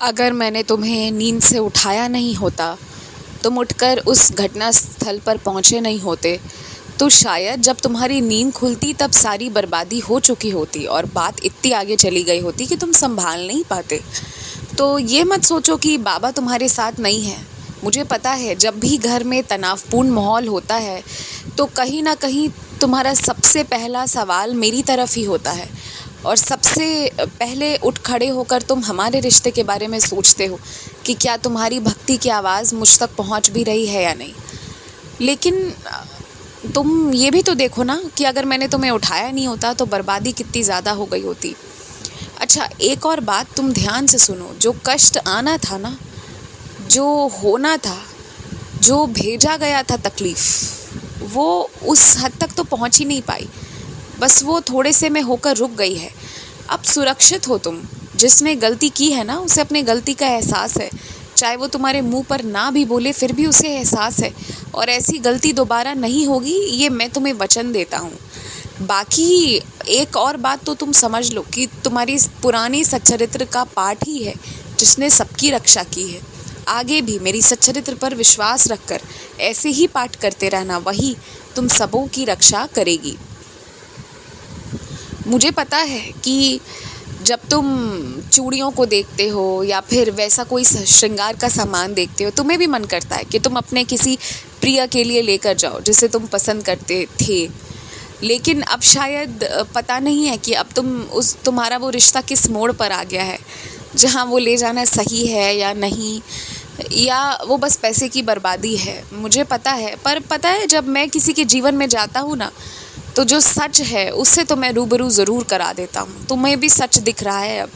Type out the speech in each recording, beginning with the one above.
अगर मैंने तुम्हें नींद से उठाया नहीं होता, तुम उठकर उस घटना स्थल पर पहुँचे नहीं होते, तो शायद जब तुम्हारी नींद खुलती तब सारी बर्बादी हो चुकी होती और बात इतनी आगे चली गई होती कि तुम संभाल नहीं पाते। तो ये मत सोचो कि बाबा तुम्हारे साथ नहीं है। मुझे पता है जब भी घर में तनावपूर्ण माहौल होता है तो कहीं ना कहीं तुम्हारा सबसे पहला सवाल मेरी तरफ ही होता है और सबसे पहले उठ खड़े होकर तुम हमारे रिश्ते के बारे में सोचते हो कि क्या तुम्हारी भक्ति की आवाज़ मुझ तक पहुंच भी रही है या नहीं। लेकिन तुम ये भी तो देखो ना कि अगर मैंने तुम्हें उठाया नहीं होता तो बर्बादी कितनी ज़्यादा हो गई होती। अच्छा, एक और बात तुम ध्यान से सुनो, जो कष्ट आना था ना, जो होना था, जो भेजा गया था तकलीफ़, वो उस हद तक तो पहुंच ही नहीं पाई। बस वो थोड़े से में होकर रुक गई है। अब सुरक्षित हो तुम। जिसने गलती की है ना, उसे अपने गलती का एहसास है। चाहे वो तुम्हारे मुंह पर ना भी बोले फिर भी उसे एहसास है और ऐसी गलती दोबारा नहीं होगी, ये मैं तुम्हें वचन देता हूँ। बाकी एक और बात तो तुम समझ लो कि तुम्हारी पुरानी सच्चरित्र का पाठ ही है जिसने सबकी रक्षा की है। आगे भी मेरी सच्चरित्र पर विश्वास रखकर ऐसे ही पाठ करते रहना, वही तुम सबों की रक्षा करेगी। मुझे पता है कि जब तुम चूड़ियों को देखते हो या फिर वैसा कोई श्रृंगार का सामान देखते हो, तुम्हें भी मन करता है कि तुम अपने किसी प्रिय के लिए लेकर जाओ जिसे तुम पसंद करते थे। लेकिन अब शायद पता नहीं है कि अब तुम्हारा वो रिश्ता किस मोड़ पर आ गया है, जहाँ वो ले जाना सही है या नहीं, या वो बस पैसे की बर्बादी है। मुझे पता है, पर पता है जब मैं किसी के जीवन में जाता हूँ ना, तो जो सच है उससे तो मैं रूबरू ज़रूर करा देता हूँ। तुम्हें भी सच दिख रहा है अब।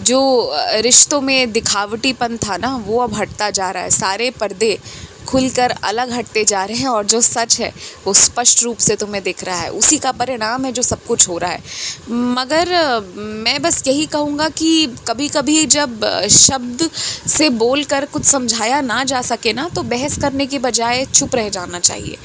जो रिश्तों में दिखावटीपन था ना, वो अब हटता जा रहा है। सारे पर्दे खुलकर अलग हटते जा रहे हैं और जो सच है वो स्पष्ट रूप से तुम्हें दिख रहा है। उसी का परिणाम है जो सब कुछ हो रहा है। मगर मैं बस यही कहूँगा कि कभी कभी जब शब्द से बोलकर कुछ समझाया ना जा सके ना, तो बहस करने के बजाय चुप रह जाना चाहिए।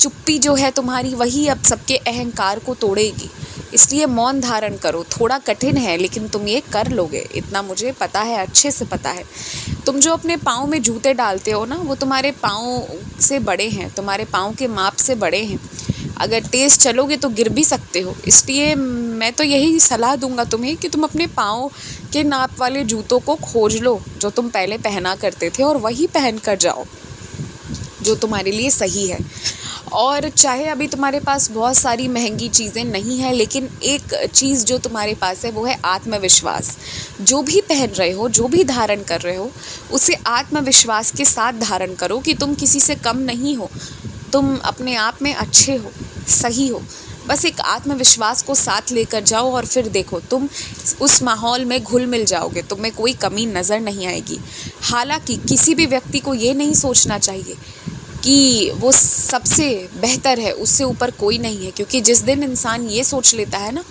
चुप्पी जो है तुम्हारी, वही अब सबके अहंकार को तोड़ेगी। इसलिए मौन धारण करो। थोड़ा कठिन है लेकिन तुम ये कर लोगे, इतना मुझे पता है, अच्छे से पता है। तुम जो अपने पाँव में जूते डालते हो ना, वो तुम्हारे पाँव से बड़े हैं, तुम्हारे पाँव के माप से बड़े हैं। अगर तेज़ चलोगे तो गिर भी सकते हो। इसलिए मैं तो यही सलाह दूंगा तुम्हें कि तुम अपने पाँव के नाप वाले जूतों को खोज लो जो तुम पहले पहना करते थे और वही पहन कर जाओ जो तुम्हारे लिए सही है। और चाहे अभी तुम्हारे पास बहुत सारी महंगी चीज़ें नहीं हैं, लेकिन एक चीज़ जो तुम्हारे पास है वो है आत्मविश्वास। जो भी पहन रहे हो, जो भी धारण कर रहे हो, उसे आत्मविश्वास के साथ धारण करो कि तुम किसी से कम नहीं हो, तुम अपने आप में अच्छे हो, सही हो। बस एक आत्मविश्वास को साथ लेकर जाओ और फिर देखो तुम उस माहौल में घुल मिल जाओगे, तुम्हें कोई कमी नज़र नहीं आएगी। हालांकि किसी भी व्यक्ति को ये नहीं सोचना चाहिए कि वो सबसे बेहतर है, उससे ऊपर कोई नहीं है, क्योंकि जिस दिन इंसान ये सोच लेता है ना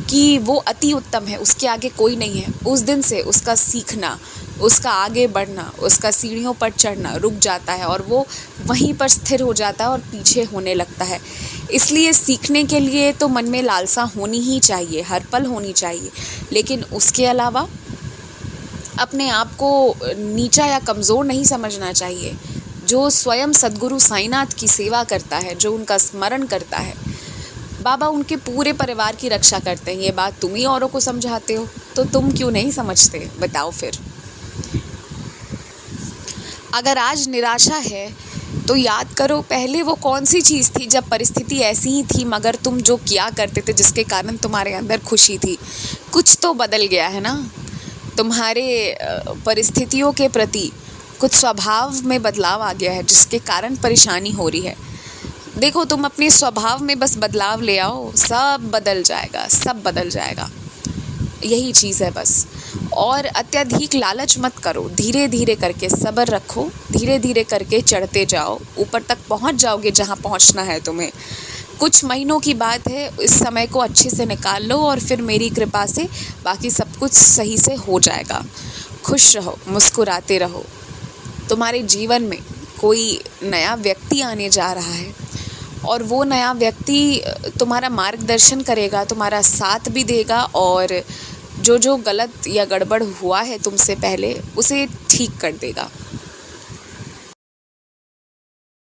कि वो अति उत्तम है, उसके आगे कोई नहीं है, उस दिन से उसका सीखना, उसका आगे बढ़ना, उसका सीढ़ियों पर चढ़ना रुक जाता है और वो वहीं पर स्थिर हो जाता है और पीछे होने लगता है। इसलिए सीखने के लिए तो मन में लालसा होनी ही चाहिए, हर पल होनी चाहिए, लेकिन उसके अलावा अपने आप को नीचा या कमज़ोर नहीं समझना चाहिए। जो स्वयं सद्गुरु साईनाथ की सेवा करता है, जो उनका स्मरण करता है, बाबा उनके पूरे परिवार की रक्षा करते हैं। ये बात तुम ही औरों को समझाते हो, तो तुम क्यों नहीं समझते, बताओ फिर। अगर आज निराशा है तो याद करो पहले वो कौन सी चीज़ थी जब परिस्थिति ऐसी ही थी, मगर तुम जो किया करते थे, जिसके कारण तुम्हारे अंदर खुशी थी। कुछ तो बदल गया है ना, तुम्हारे परिस्थितियों के प्रति कुछ स्वभाव में बदलाव आ गया है, जिसके कारण परेशानी हो रही है। देखो तुम अपने स्वभाव में बस बदलाव ले आओ, सब बदल जाएगा, सब बदल जाएगा। यही चीज़ है बस। और अत्यधिक लालच मत करो, धीरे धीरे करके सब्र रखो, धीरे धीरे करके चढ़ते जाओ, ऊपर तक पहुंच जाओगे जहां पहुंचना है तुम्हें। कुछ महीनों की बात है, इस समय को अच्छे से निकाल लो और फिर मेरी कृपा से बाकी सब कुछ सही से हो जाएगा। खुश रहो, मुस्कुराते रहो। तुम्हारे जीवन में कोई नया व्यक्ति आने जा रहा है और वो नया व्यक्ति तुम्हारा मार्गदर्शन करेगा, तुम्हारा साथ भी देगा और जो जो गलत या गड़बड़ हुआ है तुमसे पहले उसे ठीक कर देगा।